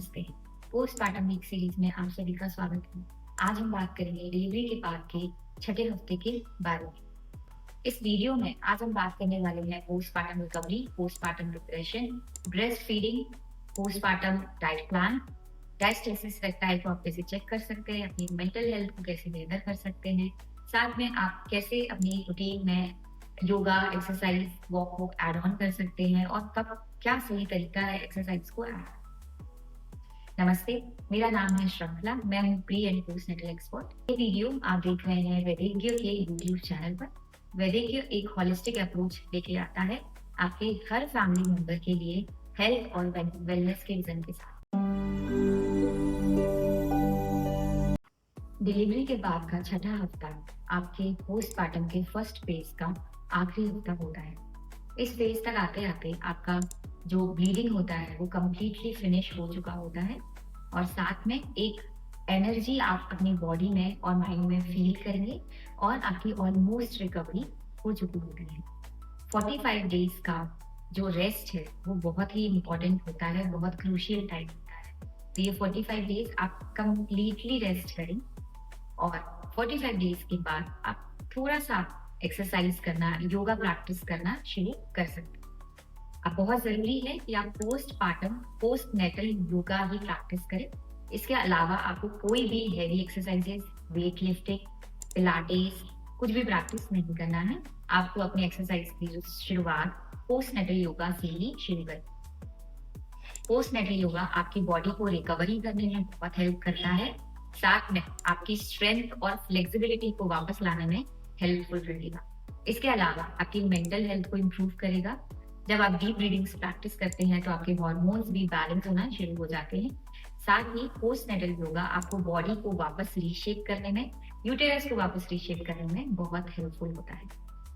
नमस्ते। Postpartum week series में आप सभी का स्वागत है। आज हम बात करेंगे डिलीवरी के बाद के छठे हफ्ते के बारे में। इस वीडियो में आज हम बात करने वाले हैं postpartum recovery, postpartum depression, breast feeding, postpartum diet plan, diastasis recti को आप कैसे चेक कर सकते हैं, अपनी मेंटल हेल्थ को कैसे बेहतर कर सकते हैं, साथ में आप कैसे अपनी रूटीन में yoga, exercise, walk add on कर सकते हैं और कब क्या सही तरीका है एक्सरसाइज को ऐड। नमस्ते, मेरा नाम है श्रृंखला, मैं हूँ pre and post natal expert. ये वीडियो आप देख रहे हैं वैदिज्ञ के यूट्यूब चैनल पर। वैदिज्ञ एक होलिस्टिक अप्रोच लेके आता है आपके हर फैमिली मेंबर के लिए हेल्थ और वेलनेस के विजन के साथ। डिलीवरी के बाद का छठा हफ्ता आपके पोस्टपार्टम के फर्स्ट फेज का आखिरी हफ्ता होता है। इस फेज तक आते आते आपका जो ब्लीडिंग होता है वो कम्प्लीटली फिनिश हो चुका होता है और साथ में एक एनर्जी आप अपनी बॉडी में और माइंड में फील करेंगे और आपकी ऑलमोस्ट रिकवरी हो चुकी होती है। 45 डेज का जो रेस्ट है वो बहुत ही इंपॉर्टेंट होता है, बहुत क्रूशियल टाइम होता है। तो ये 45 डेज आप कंप्लीटली रेस्ट करें और 45 डेज के बाद आप थोड़ा सा एक्सरसाइज करना, योगा प्रैक्टिस करना शुरू कर सकते हैं। अब बहुत जरूरी है कि आप पोस्टपार्टम पोस्ट नेटल योगा ही प्रैक्टिस करें। इसके अलावा आपको कोई भी heavy exercises, weight lifting, Pilates कुछ भी प्रैक्टिस नहीं करना है। आपको अपने एक्सरसाइज की जो शुरुआत पोस्ट नेटल योगा से ही शुरू करें। पोस्ट नेटल योगा आपकी बॉडी को रिकवरी करने में बहुत हेल्प करता है, साथ में आपकी स्ट्रेंथ और फ्लेक्सिबिलिटी को वापस लाने में हेल्पफुल रहेगा। इसके अलावा आपकी मेंटल हेल्थ को इम्प्रूव करेगा। जब आप डीप ब्रीदिंग्स प्रैक्टिस करते हैं तो आपके हार्मोन्स भी बैलेंस होना शुरू हो जाते हैं। साथ ही पोस्ट नेटल योगा आपको बॉडी को वापस रीशेप करने में, यूटेरस को वापस रीशेप करने में बहुत हेल्पफुल होता है।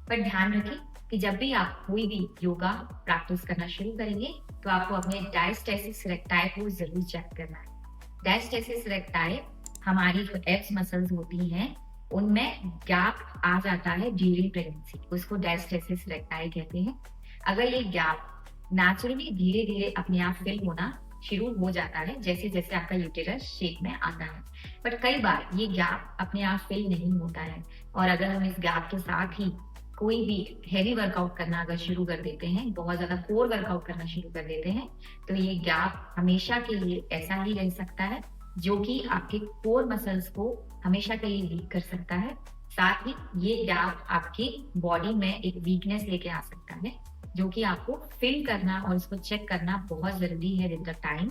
पर ध्यान रखें कि जब भी आप कोई भी योगा प्रैक्टिस करना शुरू करेंगे तो आपको अपने डायस्टेसिस रेक्टाई को जरूर चेक करना है। डायस्टेसिस रेक्टाई हमारी जो एब्स मसल्स होती हैं उनमें गैप आ जाता है ड्यूरिंग प्रेगनेंसी, उसको डायस्टेसिस रेक्टाई कहते हैं। अगर ये गैप नेचुरली धीरे धीरे अपने आप फिल होना शुरू हो जाता है जैसे जैसे आपका यूटेरस शेप में आता है, बट कई बार ये गैप अपने आप फिल नहीं होता है और अगर हम इस गैप के साथ ही कोई भी हैवी वर्कआउट करना अगर शुरू कर देते हैं, बहुत ज्यादा कोर वर्कआउट करना शुरू कर देते हैं, तो ये गैप हमेशा के लिए ऐसा ही रह सकता है जो कि आपके कोर मसल्स को हमेशा के लिए वीक कर सकता है। साथ ही ये गैप आपकी बॉडी में एक वीकनेस लेके आ सकता है जो कि आपको फिल करना और उसको चेक करना बहुत जरूरी है विद द टाइम।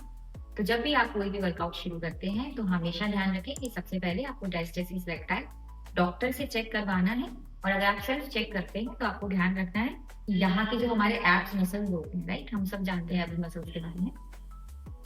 तो जब भी आप कोई भी वर्कआउट शुरू करते हैं तो हमेशा ध्यान रखें कि सबसे पहले आपको डायस्टेसिस रेक्टाई डॉक्टर से चेक करवाना है और अगर आप सेल्फ चेक करते हैं तो आपको ध्यान रखना है यहाँ के जो हमारे एब्स मसल्स होते हैं, राइट, हम सब जानते हैं एब्स मसल्स के बारे में।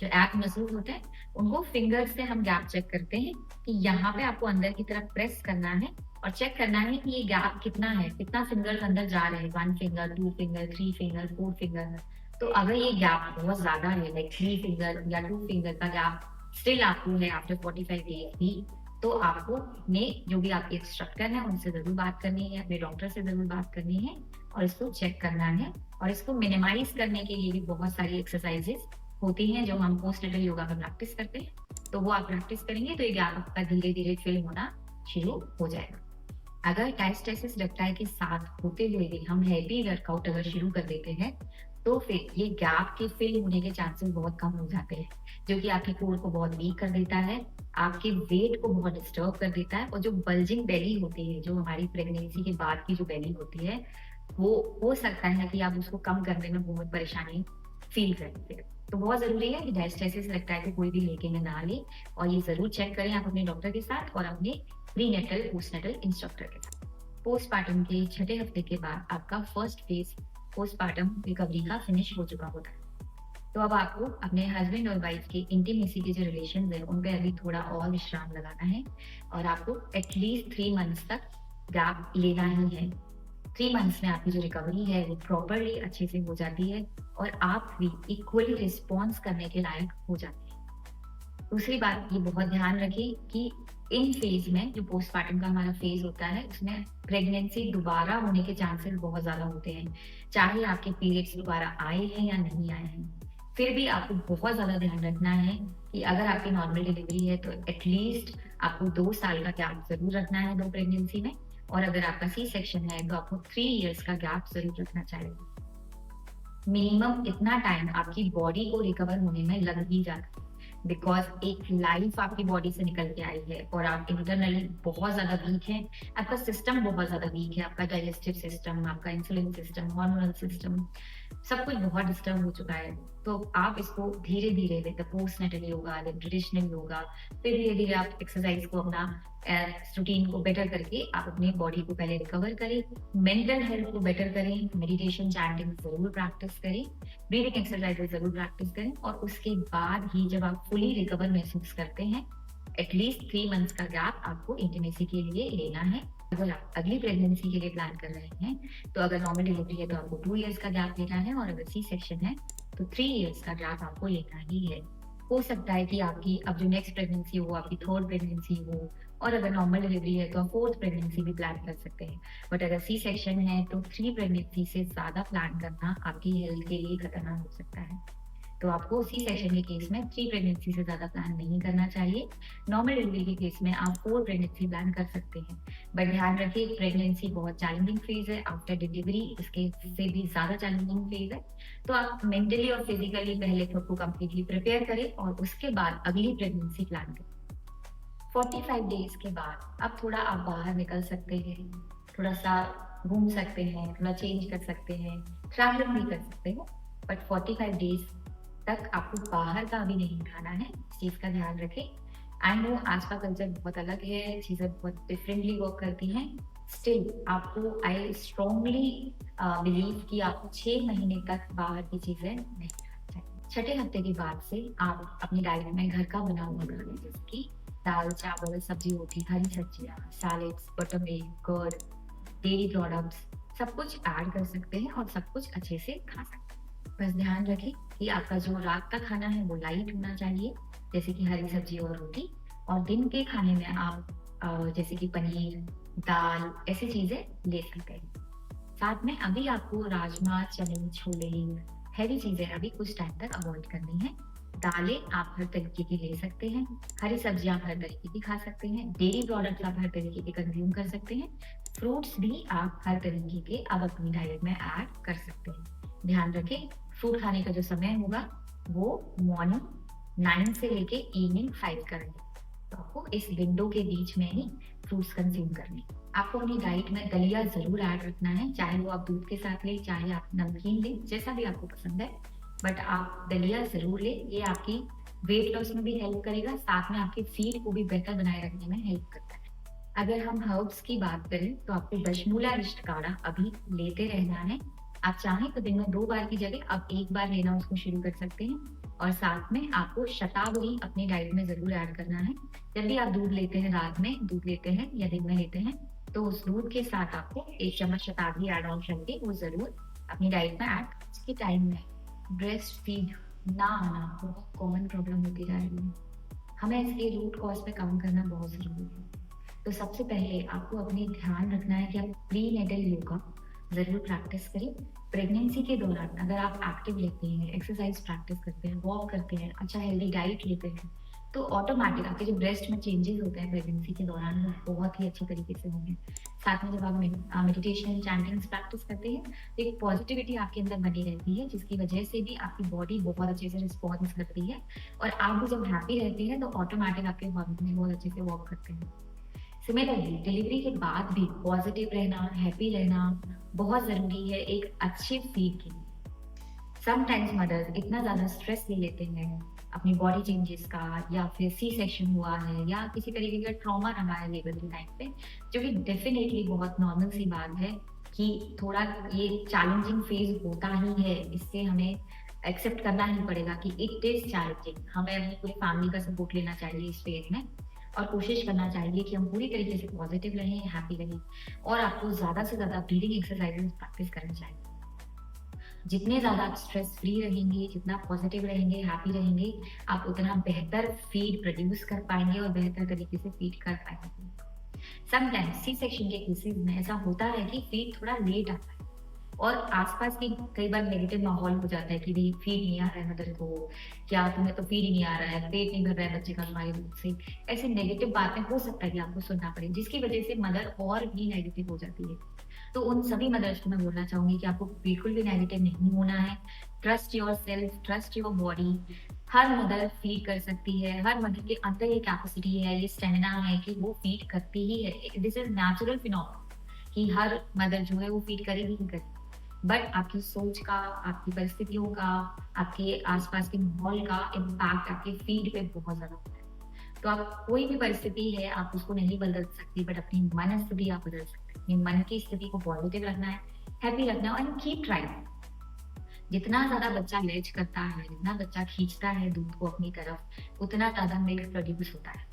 जो एब मसल्स होते हैं उनको फिंगर्स से हम गैप चेक करते हैं कि यहाँ पे आपको अंदर की तरफ प्रेस करना है और चेक करना है कि ये गैप कितना है, कितना फिंगर्स अंदर जा रहे हैं, 1 फिंगर, 2 फिंगर, 3 फिंगर, 4 फिंगर। तो अगर ये गैप बहुत ज्यादा है, लाइक 3 फिंगर या 2 फिंगर का गैप स्टिल आपको है आफ्टर 45 डेज भी, तो आपको अपने जो भी आपके इंस्ट्रक्टर हैं उनसे जरूर बात करनी है, अपने डॉक्टर से जरूर बात करनी है और इसको चेक करना है। और इसको मिनिमाइज करने के लिए भी बहुत सारी एक्सरसाइजेस होती हैं जो हम पोस्ट नेटल योगा में प्रैक्टिस करते हैं, तो वो आप प्रैक्टिस करेंगे तो ये गैप आपका धीरे धीरे फिल होना शुरू हो जाएगा। अगर डायस्टेसिस रेक्टाई के साथ होते हुए भी हम हैवी वर्कआउट अगर शुरू कर देते हैं तो फिर ये गैप के फिल होने के चांसेस बहुत कम हो जाते हैं, जो कि आपके कोर को बहुत वीक कर देता है, आपके वेट को बहुत डिस्टर्ब कर देता है और जो बल्जिंग बेली होती है, जो हमारी प्रेगनेंसी के बाद की जो बेली होती है, वो हो सकता है कि आप उसको कम करने में बहुत परेशानी फील करते हैं। तो बहुत जरूरी है कि डायस्टेसिस रेक्टाई को कोई भी लेके में ना ले और ये जरूर चेक करें आप अपने डॉक्टर के साथ और अपने pre natal post natal instructor के साथ। पोस्टपार्टम के छठे हफ्ते के बाद आपका फर्स्ट फेज पोस्टपार्टम रिकवरी का फिनिश हो चुका होता है। तो अब आपको अपने हस्बैंड और वाइफ के इंटीमेसी के जो रिलेशन है उन पे अभी थोड़ा और विश्राम लगाना है और आपको एटलीस्ट 3 मंथ्स तक गैप लेना ही है। 3 मंथ्स में आपकी जो रिकवरी है वो प्रॉपरली अच्छे से हो जाती है और आप भी इक्वली रिस्पॉन्स करने के लायक हो जाते हैं। दूसरी बात ये बहुत ध्यान रखें कि इन फेज में जो पोस्टपार्टम का हमारा फेज होता है उसमें प्रेगनेंसी दोबारा होने के चांसेस बहुत ज्यादा होते हैं, चाहे आपके पीरियड्स दोबारा आए हैं या नहीं आए हैं। फिर भी आपको बहुत ज़्यादा ध्यान रखना है कि अगर आपकी नॉर्मल डिलीवरी है तो एटलीस्ट आपको 2 साल का गैप ज़रूर रखना है 2 प्रेगनेंसी में, और अगर आपका सी सेक्शन है तो आपको 3 इयर्स का गैप ज़रूर रखना चाहिए। मिनिमम इतना टाइम आपकी बॉडी को रिकवर होने में लग ही जाता है, बिकॉज़ एक लाइफ आपकी बॉडी से निकल के आई है और आप इंटरनली बहुत ज़्यादा वीक हैं। आपका सिस्टम बहुत ज़्यादा वीक है, आपका डाइजेस्टिव सिस्टम, आपका इंसुलिन सिस्टम, हार्मोनल सिस्टम, सब कुछ बहुत डिस्टर्ब हो चुका है। तो आप इसको धीरे-धीरे with the postnatal yoga, then traditional yoga, फिर धीरे-धीरे आप एक्सरसाइज को अपना रूटीन को बेटर करके आप अपनी बॉडी को पहले रिकवर करें, मेंटल हेल्थ को बेटर करें, मेडिटेशन, चैंटिंग ज़रूर प्रैक्टिस करें, ब्रीदिंग एक्सरसाइजेज ज़रूर प्रैक्टिस करें, और उसके बाद ही जब आप फुली रिकवर महसूस करते हैं, एटलीस्ट 3 मंथ्स का गैप आपको इंटीमेसी के लिए लेना है। अगर आप अगली प्रेगनेंसी के लिए प्लान कर रहे हैं, तो अगर नॉर्मल डिलीवरी है तो आपको 2 इयर्स का गैप लेना है, और अगर सी सेक्शन है तो 3 इयर्स का गैप आपको लेना ही है। हो सकता है कि आपकी अब जो नेक्स्ट प्रेगनेंसी हो, आपकी 3rd प्रेगनेंसी हो, और अगर नॉर्मल डिलीवरी है तो आप 4th प्रेगनेंसी भी प्लान कर सकते हैं। बट अगर सी सेक्शन है तो 3 प्रेगनेंसी से ज़्यादा प्लान करना आपकी हेल्थ के लिए खतरनाक हो सकता है। तो आपको सी सेक्शन के केस में 3 प्रेगनेंसी से ज़्यादा प्लान नहीं करना चाहिए। नॉर्मल डिलीवरी के केस में आप 4 प्रेगनेंसी प्लान कर सकते हैं। बट ध्यान रखिए, प्रेगनेंसी बहुत चैलेंजिंग फेज़ है, आफ्टर डिलीवरी इसके से भी ज़्यादा चैलेंजिंग फेज़ है। तो आप मेंटली और फिज़िकली पहले खुद को कंप्लीटली प्रिपेयर करें और उसके बाद अगली प्रेगनेंसी प्लान करें। 45 डेज़ के बाद अब थोड़ा आप बाहर निकल सकते हैं, थोड़ा-सा घूम सकते हैं, थोड़ा चेंज कर सकते हैं, ट्रैवलिंग भी कर सकते हैं। बट 45 डेज़ तक आपको बाहर का अभी नहीं खाना है, इस चीज़ का ध्यान रखें। आई नो आज का कल्चर बहुत अलग है, चीज़ें बहुत डिफरेंटली वर्क करती हैं। स्टिल आपको आई स्ट्रांगली बिलीव कि आपको 6 महीने तक बाहर की चीज़ें नहीं खानी चाहिए। छठे हफ्ते के बाद से आप अपनी डाइट में घर का बना हुआ खाना, जैसे कि दाल, चावल, सब्जी, रोटी, हरी सब्जियाँ, salads, butter milk, curd, dairy products, सब कुछ ऐड कर सकते हैं और सब कुछ अच्छे से खा सकते हैं। बस ध्यान रखें कि आपका जो रात का खाना है वो लाइट होना चाहिए, जैसे कि हरी सब्जी और रोटी, और दिन के खाने में आप जैसे कि पनीर, दाल, ऐसी चीज़ें ले सकते हैं। साथ में अभी आपको राजमा, चने, छोले, हैवी चीज़ें अभी कुछ टाइम तक अवॉइड करनी है। दालें आप हर तरीके की ले सकते हैं, हरी सब्जियाँ आप हर तरीके की खा सकते हैं, डेयरी प्रोडक्ट्स आप हर तरीके के कंज़्यूम कर सकते हैं, फ्रूट्स भी आप हर तरीके के अब अपनी डाइट में ऐड कर सकते हैं। ध्यान रखें, फ्रूट खाने का जो समय होगा वो मॉर्निंग 9 से लेके इवनिंग 5 का रहेगा। तो आपको इस विंडो के बीच में ही फ्रूट्स कंज़्यूम करने हैं। आपको अपनी डाइट में दलिया ज़रूर ऐड रखना है, चाहे वो आप दूध के साथ लें, चाहे आप नमकीन लें, जैसा भी आपको पसंद है। बट आप दलिया ज़रूर लें, ये आपकी वेट लॉस में भी हेल्प करेगा, साथ में आपकी फीड को भी बेहतर बनाए रखने में हेल्प करता है। अगर हम हर्ब्स की बात करें तो आपको दशमूला रिष्ट काढ़ा अभी लेते रहना है। आप चाहें तो दिन में 2 बार की जगह आप 1 बार लेना उसको शुरू कर सकते हैं, और साथ में आपको शतावरी अपनी डाइट में ज़रूर ऐड करना है। जब भी आप दूध लेते हैं, रात में दूध लेते हैं या दिन में लेते हैं, तो उस दूध के साथ आपको 1 चम्मच शतावरी ऐड ऑन करके वो ज़रूर अपनी डाइट में ऐड। आज के टाइम में ब्रेस्ट फीड ना आना बहुत कॉमन प्रॉब्लम होती जा रही है। हमें इसके रूट कॉज पे काम करना बहुत ज़रूरी है। तो सबसे पहले आपको अपने ध्यान रखना है कि आप प्रीनेटल योगा ज़रूर प्रैक्टिस करें। प्रेगनेंसी के दौरान अगर आप एक्टिव लेते हैं, एक्सरसाइज प्रैक्टिस करते हैं, वॉक करते हैं, अच्छा हेल्दी डाइट लेते हैं, तो ऑटोमेटिक आपके जो ब्रेस्ट में चेंजेस होते हैं प्रेगनेंसी के दौरान वो बहुत ही अच्छे तरीके से होंगे। साथ में जब आप मेडिटेशन, चैंटिंग्स प्रैक्टिस करते हैं, तो एक पॉजिटिविटी आपके अंदर बनी रहती है, जिसकी वजह से भी आपकी बॉडी बहुत अच्छे से रिस्पॉन्स करती है, और आप भी जब हैप्पी रहते हैं तो ऑटोमेटिक आपके हार्मोन्स बहुत अच्छे से वर्क करते हैं। सिमिलरली डिलीवरी के बाद भी पॉजिटिव रहना, हैप्पी रहना बहुत ज़रूरी है एक अच्छे फीड के लिए। समटाइम्स मदर्स इतना ज़्यादा स्ट्रेस ले लेते हैं अपनी बॉडी चेंजेस का, या फिर सी सेक्शन हुआ है, या किसी तरीके का ट्रॉमा रहा है लेबर के टाइम पे, जो कि डेफिनेटली बहुत नॉर्मल सी बात है कि थोड़ा ये चैलेंजिंग फेज होता ही है। इससे हमें एक्सेप्ट करना ही पड़ेगा कि इट इज़ चैलेंजिंग। हमें अपनी पूरी फैमिली का सपोर्ट लेना चाहिए इस फेज में, और कोशिश करना चाहिए कि हम पूरी तरीके से पॉजिटिव रहें, हैप्पी रहें, और आपको ज़्यादा से ज़्यादा ब्रीदिंग एक्सरसाइजेस प्रैक्टिस करना चाहिए। जितने ज़्यादा आप स्ट्रेस फ्री रहेंगे, जितना पॉजिटिव रहेंगे, हैप्पी रहेंगे, आप उतना बेहतर फीड प्रोड्यूस कर पाएंगे और बेहतर तरीके से फीड कर पाएंगे। समटाइम्स सी सेक्शन के केसेस में ऐसा होता है कि फीड थोड़ा लेट आता है, और आसपास की कई बार नेगेटिव माहौल हो जाता है कि नहीं फीड नहीं आ रहा है मदर को, क्या तुम्हें तो फीड ही नहीं आ रहा है, पेट नहीं भर रहा है बच्चे का हमारे दूध से। ऐसी नेगेटिव बातें हो सकता है कि आपको सुनना पड़े, जिसकी वजह से मदर और भी नेगेटिव हो जाती है। तो उन सभी मदर्स को मैं बोलना चाहूंगी कि आपको बिल्कुल भी नेगेटिव नहीं होना है। Trust your self, trust your body. Her mother feed कर सकती है, हर मदर के अंदर ये कैपेसिटी है, ये स्टेमिना है कि वो फीड करती ही है। दिस इज नेचुरल फिनोमेनन कि हर मदर जो है वो फीड करेगी ही करेगी। बट आपकी सोच का, आपकी परिस्थितियों का, आपके आसपास के माहौल का इम्पैक्ट आपके फीड पे बहुत ज्यादा होता है। तो आप कोई भी परिस्थिति है आप उसको नहीं बदल सकती, बट अपनी मन स्थिति आप बदल सकते हैं। अपनी मन की स्थिति को पॉजिटिव रखना है, हैप्पी रखना है, एंड कीप ट्राइंग। जितना ज्यादा बच्चा लेच करता है, जितना बच्चा खींचता है दूध को अपनी तरफ, उतना ज्यादा मिल्क प्रोड्यूस होता है।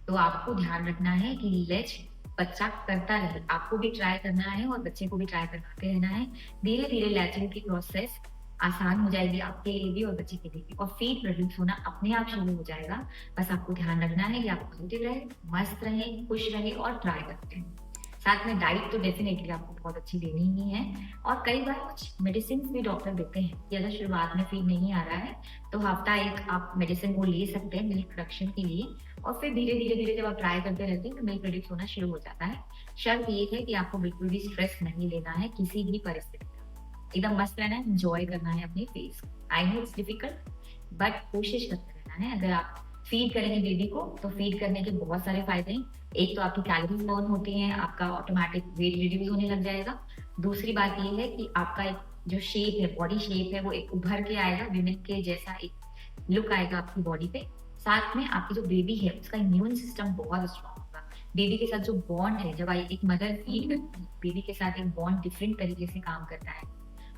तो आपको ध्यान रखना है कि लेच बच्चा करता रहे, आपको भी ट्राई करना है और बच्चे को भी ट्राई करवाते रहना है। धीरे धीरे लैचिंग की प्रोसेस आसान हो जाएगी आपके लिए भी और बच्चे के लिए भी, और फीड प्रोड्यूस होना अपने आप शुरू हो जाएगा। बस आपको ध्यान रखना है कि आप पॉजिटिव रहे, मस्त रहे, खुश रहे और ट्राई करते हैं। साथ में डाइट तो डेफिनेटली आपको बहुत अच्छी लेनी ही है, और कई बार कुछ मेडिसिन भी डॉक्टर देते हैं कि अगर शुरुआत में फीड नहीं आ रहा है तो हफ्ता एक आप मेडिसिन वो ले सकते हैं मिल्क प्रोडक्शन के लिए, और फिर धीरे धीरे धीरे जब आप ट्राई करते रहते हैं तो मिल्क प्रोड्यूस होना शुरू हो जाता है। शर्त ये है कि आपको बिल्कुल भी स्ट्रेस नहीं लेना है किसी भी परिस्थिति में, एकदम मस्त रहना है, एंजॉय करना है अपने face. I know it's difficult, but कोशिश करते रहना है। अगर आप फीड करेंगे बेबी को तो फीड करने के बहुत सारे फायदे हैं। एक तो आपकी कैलोरीज बर्न होती हैं, आपका ऑटोमेटिक वेट रिड्यूस होने लग जाएगा। दूसरी बात ये है कि आपका एक जो शेप है, बॉडी शेप है, वो एक उभर के आएगा, विमेन के जैसा एक लुक आएगा आपकी बॉडी पे। साथ में आपकी जो बेबी है उसका इम्यून सिस्टम बहुत स्ट्रॉन्ग होगा। बेबी के साथ जो बॉन्ड है, जब एक मदर फीड करती है बेबी के साथ, एक बॉन्ड डिफरेंट तरीके से काम करता है।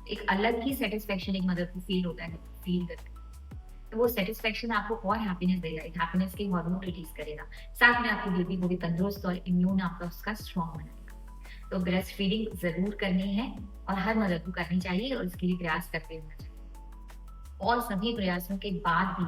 एक अलग ही सेटिस्फेक्शन एक मदर को फील होता है फील करते हैं। तो वो सेटिस्फेक्शन आपको और हैप्पीनेस देगा, एक हैप्पीनेस के हार्मोन रिलीज करेगा। साथ में आपकी बेबी को भी तंदुरुस्त और इम्यून आपका उसका स्ट्रॉन्ग बनाएगा। तो ब्रेस्ट फीडिंग जरूर करनी है और हर मदर को करनी चाहिए और इसके लिए प्रयास करते रहना चाहिए। और सभी प्रयासों के बाद भी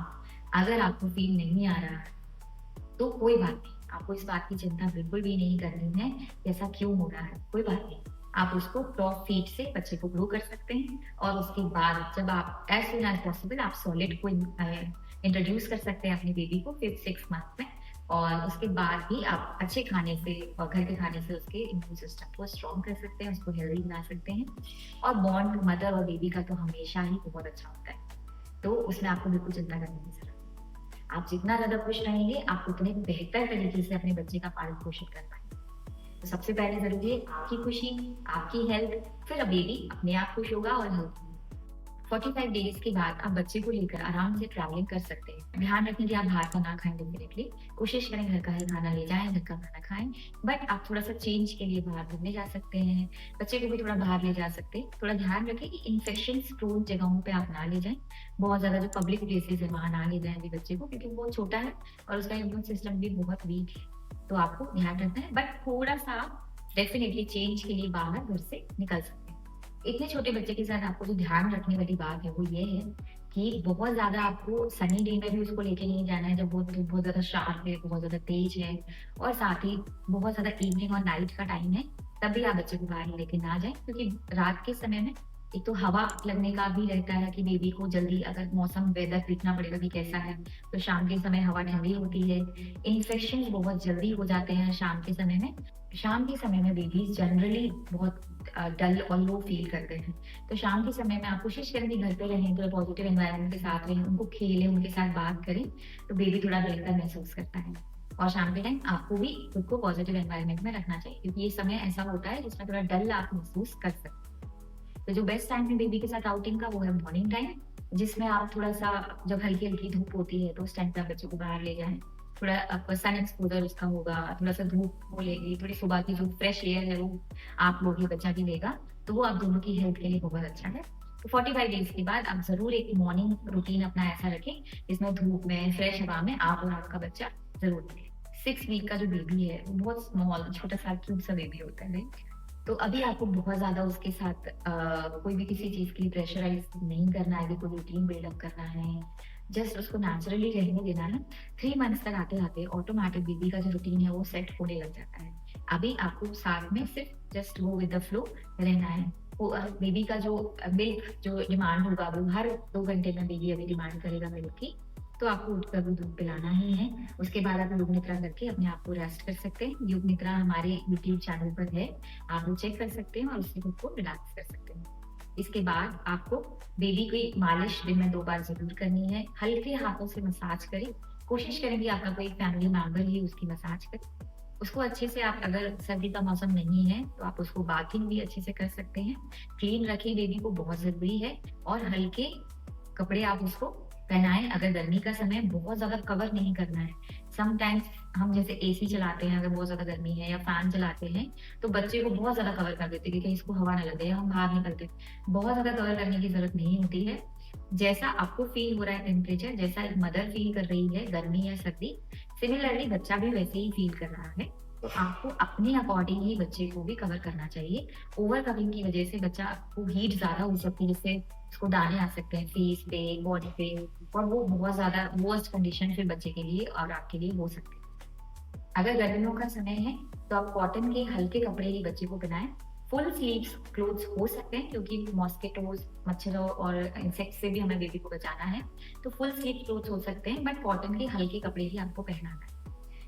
अगर आपको फील नहीं आ रहा है तो कोई बात नहीं, आपको इस बात की चिंता बिल्कुल भी नहीं करनी है ऐसा क्यों हो रहा है, कोई बात नहीं। आप उसको टॉप फीड से बच्चे को ग्रो कर सकते हैं, और उसके बाद जब आप एज सुन एज पॉसिबल आप सॉलिड को इंट्रोड्यूस कर सकते हैं अपनी बेबी को 5-6 मंथ में। और उसके बाद भी आप अच्छे खाने से और घर के खाने से उसके इम्यून सिस्टम को स्ट्रॉन्ग कर सकते हैं, उसको हेल्दी बना सकते हैं। और बॉन्ड मदर और बेबी का तो हमेशा ही बहुत अच्छा होता है, तो उसमें आपको बिल्कुल चिंता करने की जरूरत नहीं। आप जितना ज्यादा खुश रहेंगे आप उतने बेहतर तरीके से अपने बच्चे का पालन पोषण कर पाएंगे। तो सबसे पहले जरूरी है आपकी खुशी, आपकी हेल्थ, फिर बेबी अपने आप खुश होगा और हेल्थ। 45 डेज के बाद आप बच्चे को लेकर आराम से ट्रैवलिंग कर सकते हैं। ध्यान रखें कि आप बाहर का ना खाएं डेफिनेटली, कोशिश करें घर का ही खाना ले जाएं, घर का खाना खाएं। बट आप थोड़ा सा चेंज के लिए बाहर घूमने जा सकते हैं, बच्चे को भी थोड़ा बाहर ले जा सकते हैं। थोड़ा ध्यान रखें कि इन्फेक्शन प्रोन जगहों पे आप ना ले जाएं, बहुत ज्यादा जो पब्लिक प्लेसेस है वहां ना ले जाएं अभी बच्चे को, क्योंकि वो छोटा है और उसका इम्यून सिस्टम भी बहुत वीक है। तो आपको ध्यान रखना है, बट थोड़ा सा डेफिनेटली चेंज के लिए बाहर घर से निकल सकते हैं। इतने छोटे बच्चे के साथ आपको जो ध्यान रखने वाली बात है वो ये है कि बहुत ज्यादा आपको सनी डे में भी उसको लेके नहीं जाना है, जब बहुत ज्यादा शार्प है, बहुत ज्यादा तेज है, और साथ ही बहुत ज्यादा इवनिंग और नाइट का टाइम है, तब भी आप बच्चे को बाहर लेके ना जाए। क्योंकि रात के समय में एक तो हवा लगने का भी रहता है कि बेबी को जल्दी अगर मौसम वेदर देखना पड़ेगा कि कैसा है, तो शाम के समय हवा ठंडी होती है, इन्फेक्शन बहुत जल्दी हो जाते हैं शाम के समय में। शाम के समय में बेबीज जनरली बहुत डल और लो फील करते हैं। तो शाम के समय में आप कोशिश करें कि घर पे रहें, थोड़ा पॉजिटिव एनवायरनमेंट के साथ रहें, उनको खेलें, उनके साथ बात करें, तो बेबी थोड़ा बेहतर महसूस करता है। और शाम के टाइम आपको भी खुद को पॉजिटिव एनवायरनमेंट में रखना चाहिए, क्योंकि ये समय ऐसा होता है जिसमें थोड़ा डल आप महसूस कर सकते हैं। तो जो बेस्ट टाइम है बेबी के साथ आउटिंग का वो है मॉर्निंग टाइम, जिसमें आप थोड़ा सा जब हल्की हल्की धूप होती है तो उस टाइम पे आप बच्चे को बाहर ले जाएं। थोड़ा आपका सन एक्सपोजर उसका होगा, थोड़ा सा धूप वो लेगी, थोड़ी सुबह की जो फ्रेश एयर है वो आप लोगे, बच्चा भी लेगा, तो वो आप दोनों की हेल्थ के लिए बहुत अच्छा है। तो 45 डेज के बाद आप जरूर एक मॉर्निंग रूटीन अपना ऐसा रखें जिसमें धूप में फ्रेश हवा में आप और आपका बच्चा जरूर मिले। 6 वीक का जो बेबी है वो बहुत स्मॉल छोटा सा क्यूट सा बेबी होता है, राइट? तो अभी आपको बहुत ज्यादा उसके साथ कोई भी किसी चीज के लिए प्रेशराइज नहीं करना है कि कोई रूटीन बिल्डअप करना है, जस्ट उसको नेचुरली रहने देना है। 3 मंथ्स तक आते आते ऑटोमेटिक बेबी का जो रूटीन है वो सेट होने लग जाता है। अभी आपको साथ में सिर्फ just go with the flow रहना है, बेबी का जो मिल्क जो डिमांड होगा वो हर 2 घंटे में बेबी अभी डिमांड करेगा मिल्क की, तो आपको उठकर वो दूध पिलाना ही है। उसके बाद आप योग निद्रा करके अपने आप को रेस्ट कर सकते हैं। योग निद्रा हमारे यूट्यूब चैनल पर है, आप वो चेक कर सकते हैं और उससे खुद को रिलैक्स कर सकते हैं। इसके बाद आपको बेबी की मालिश दिन में 2 बार ज़रूर करनी है। हल्के हाथों से मसाज करें, कोशिश करें कि आपका कोई फैमिली मेंबर ही उसकी मसाज करे। उसको अच्छे से आप अगर सर्दी का मौसम नहीं है, तो आप उसको बाथिंग भी अच्छे से कर सकते हैं। क्लीन रखें बेबी को बहुत ज़रूरी है और हल्के कपड़े आप उसको पहनाएँ। अगर गर्मी का समय है, बहुत ज़्यादा कवर नहीं करना है। समटाइम्स हम जैसे एसी चलाते हैं, अगर बहुत ज़्यादा गर्मी है या फैन चलाते हैं, तो बच्चे को बहुत ज़्यादा कवर कर देते हैं कि कहीं इसको हवा ना लगे या हम बाहर निकलते हैं। बहुत ज़्यादा कवर करने की ज़रूरत नहीं होती है। जैसा आपको फ़ील हो रहा है टेम्परेचर, जैसा एक मदर फ़ील कर रही है गर्मी या सर्दी, सिमिलरली बच्चा भी वैसे ही फ़ील कर रहा है। तो आपको अपने अकॉर्डिंग ही बच्चे को भी कवर करना चाहिए। ओवर कवरिंग की वज़ह से बच्चा को हीट ज़्यादा हो सकती है, जिससे उसको दाने आ सकते हैं फेस पे, बॉडी पे, और वो बहुत ज़्यादा वर्स्ट कंडीशन फिर बच्चे के लिए और आपके लिए हो सकती है। अगर गर्मियों का समय है, तो आप कॉटन के हल्के कपड़े ही बच्चे को पहनाएँ। फुल स्लीव्स क्लोथ्स हो सकते हैं क्योंकि मॉस्किटोज़, मच्छरों और इंसेक्ट से भी हमें बेबी को बचाना है, तो फुल स्लीव क्लोथ्स हो सकते हैं, बट कॉटन के हल्के कपड़े ही आपको पहनाना है।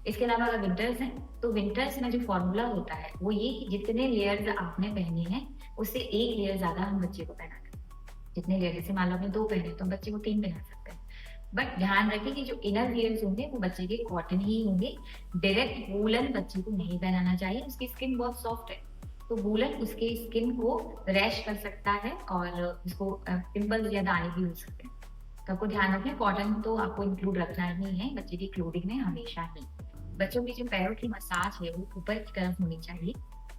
इसके अलावा अगर विंटर्स हैं, तो विंटर्स में जो फ़ॉर्मूला होता है, वो ये कि जितने लेयर्स आपने पहने हैं, उससे 1 लेयर ज़्यादा हम बच्चे को पहनाते हैं। जितने लेयर, जैसे मान लो आपने 2 पहने, तो हम बच्चे को 3 पहना सकते हैं। बट ध्यान रखें कि जो इनर वियर्स होंगे वो बच्चे के कॉटन ही होंगे। डायरेक्ट वूलन बच्चे को नहीं पहनाना चाहिए, उसकी स्किन बहुत सॉफ्ट है, तो वूलन उसके स्किन को रैश कर सकता है और उसको पिंपल्स या दाने भी हो सकते हैं। तो आपको ध्यान रखें, कॉटन तो आपको इंक्लूड रखना ही है बच्चे की क्लोथिंग में हमेशा ही। बच्चों की जो पैरों की मसाज है वो ऊपर की तरफ होनी चाहिए,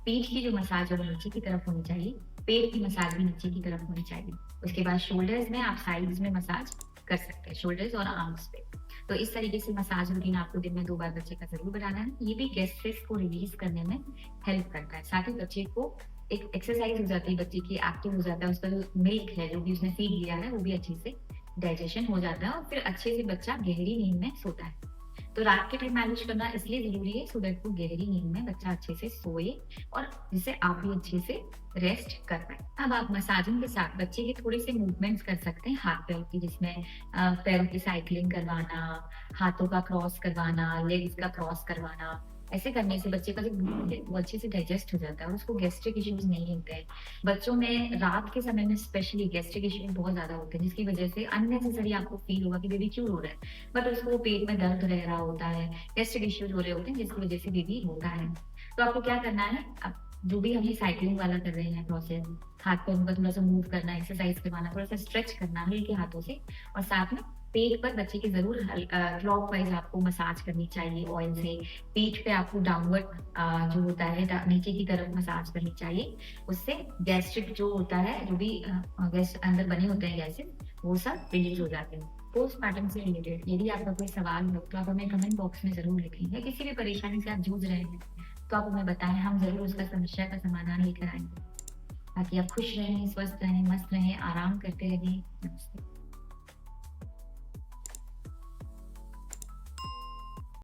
पीठ की जो मसाज है वो नीचे की तरफ होनी चाहिए, पेट की मसाज भी नीचे की तरफ होनी चाहिए। उसके बाद शोल्डर्स में आप साइड्स में मसाज कर सकते हैं, शोल्डर्स और आर्म्स पे। तो इस तरीके से मसाज रूटीन आपको दिन में 2 बार बच्चे का ज़रूर बनाना है। ये भी गैस स्ट्रेस को रिलीज़ करने में हेल्प करता है। साथ ही बच्चे को एक एक्सरसाइज़ हो जाती है, बच्चे की एक्टिव हो जाता है, उसका जो मिल्क है, जो भी उसने फीड लिया है, वो भी अच्छे से डाइजेशन हो जाता है और फिर अच्छे से बच्चा गहरी नींद में सोता है। तो रात के टाइम मालिश करना इसलिए ज़रूरी है सो दैट वो गहरी नींद में बच्चा अच्छे से सोए और जिससे आप भी अच्छे से रेस्ट कर पाएँ। अब आप मसाजिंग के साथ बच्चे के थोड़े से मूवमेंट्स कर सकते हैं हाथ-पैर की, जिसमें पैरों की साइक्लिंग करवाना, हाथों का क्रॉस करवाना, लेग्स का क्रॉस करवाना। ऐसे करने से बच्चे का जो फूड है वो अच्छे से डाइजेस्ट हो जाता है और उसको गैस्ट्रिक इश्यूज़ नहीं होते हैं। बच्चों में रात के समय में स्पेशली गैस्ट्रिक इश्यूज़ बहुत ज़्यादा होते हैं, जिसकी वजह से अननेसेसरी आपको फ़ील होगा कि बेबी क्यों रो रहा है? बट उसको पेट में दर्द रह रहा होता है, गैस्ट्रिक इश्यूज़ हो रहे होते हैं, जिसकी वजह से बेबी रोता है। तो आपको क्या करना है, अब जो भी हम ये साइक्लिंग वाला कर रहे हैं प्रोसेस, हाथ-पैरों का थोड़ा-सा मूव करना, एक्सरसाइज करवाना, थोड़ा-सा स्ट्रेच करना हल्के हाथों से, और साथ में पेट पर बच्चे के ज़रूर क्लॉकवाइज़ आपको मसाज करनी चाहिए ऑयल से। पीठ पे आपको डाउनवर्ड जो होता है नीचे की तरफ मसाज करनी चाहिए। उससे गैस्ट्रिक जो होता है, जो भी गैस अंदर बने होते हैं गैसेज़, वो सब रिलीज़ हो जाते हैं। पोस्टमार्टम से रिलेटेड यदि आपका कोई सवाल हो, तो आप हमें कमेंट बॉक्स में ज़रूर लिखें, या किसी भी परेशानी से आप जूझ रहे हैं, तो आप हमें बताएँ, हम ज़रूर उसका समस्या का समाधान लेकर आएँगे, ताकि आप खुश रहें, स्वस्थ रहें, मस्त रहें, आराम करते रहें। नमस्ते।